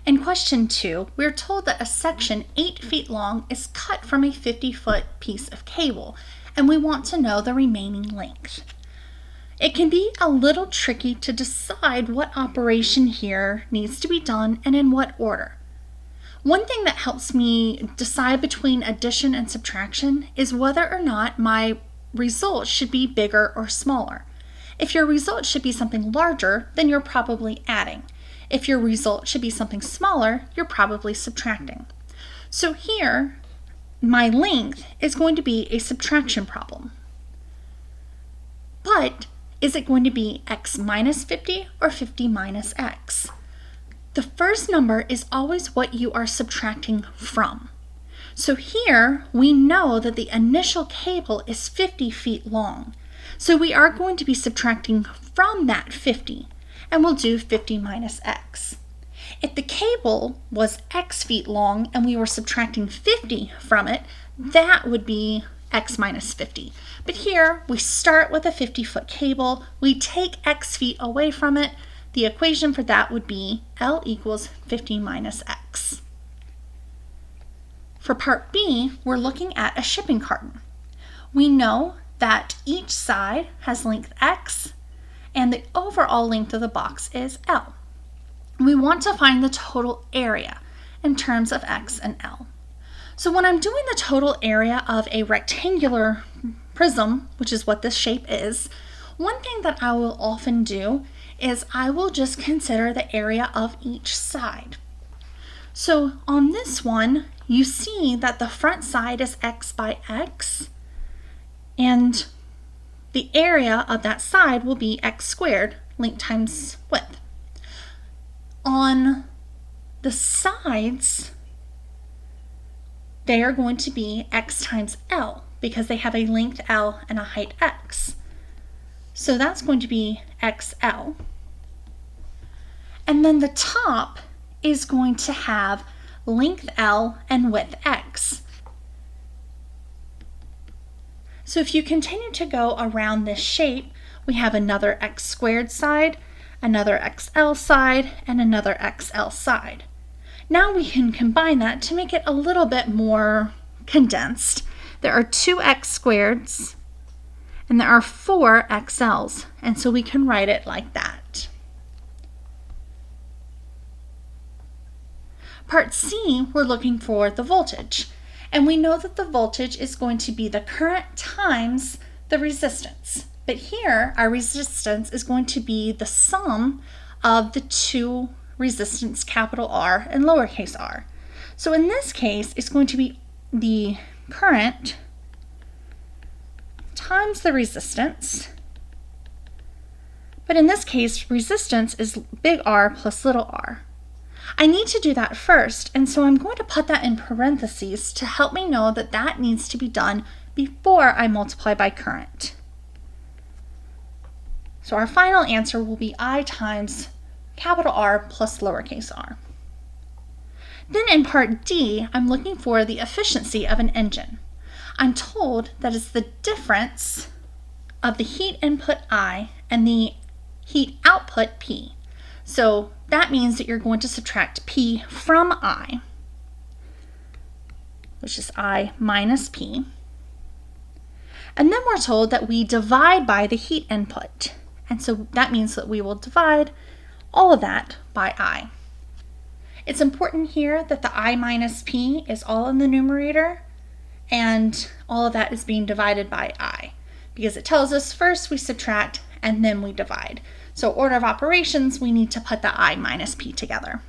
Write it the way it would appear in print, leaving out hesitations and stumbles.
In question 2, we're told that a section 8 feet long is cut from a 50-foot piece of cable, and we want to know the remaining length. It can be a little tricky to decide what operation here needs to be done and in what order. One thing that helps me decide between addition and subtraction is whether or not my result should be bigger or smaller. If your result should be something larger, then you're probably adding. If your result should be something smaller, you're probably subtracting. So here, my length is going to be a subtraction problem. But is it going to be x minus 50 or 50 minus x? The first number is always what you are subtracting from. So here, we know that the initial cable is 50 feet long. So we are going to be subtracting from that 50. And we'll do 50 minus x. If the cable was x feet long and we were subtracting 50 from it, that would be x minus 50. But here we start with a 50-foot cable, we take x feet away from it. The equation for that would be L equals 50 minus x. For part B, we're looking at a shipping carton. We know that each side has length x, and the overall length of the box is L. We want to find the total area in terms of x and L. So when I'm doing the total area of a rectangular prism, which is what this shape is, one thing that I will often do is I will just consider the area of each side. So on this one, you see that the front side is x by x, and the area of that side will be x squared, length times width. On the sides, they are going to be x times L because they have a length L and a height x. So that's going to be XL. And then the top is going to have length L and width x. So if you continue to go around this shape, we have another x squared side, another XL side, and another XL side. Now we can combine that to make it a little bit more condensed. There are 2 x squareds and there are 4 XLs, and so we can write it like that. Part C, we're looking for the voltage. And we know that the voltage is going to be the current times the resistance. But here, our resistance is going to be the sum of the 2 resistance, capital R and lowercase r. So in this case, it's going to be the current times the resistance. But in this case, resistance is big R plus little r. I need to do that first, and so I'm going to put that in parentheses to help me know that that needs to be done before I multiply by current. So our final answer will be I times capital R plus lowercase r. Then in part D, I'm looking for the efficiency of an engine. I'm told that it's the difference of the heat input I and the heat output P. So that means that you're going to subtract P from I, which is I minus P. And then we're told that we divide by the heat input. And so that means that we will divide all of that by I. It's important here that the I minus P is all in the numerator, and all of that is being divided by I, because it tells us first we subtract and then we divide. So order of operations, we need to put the I minus P together.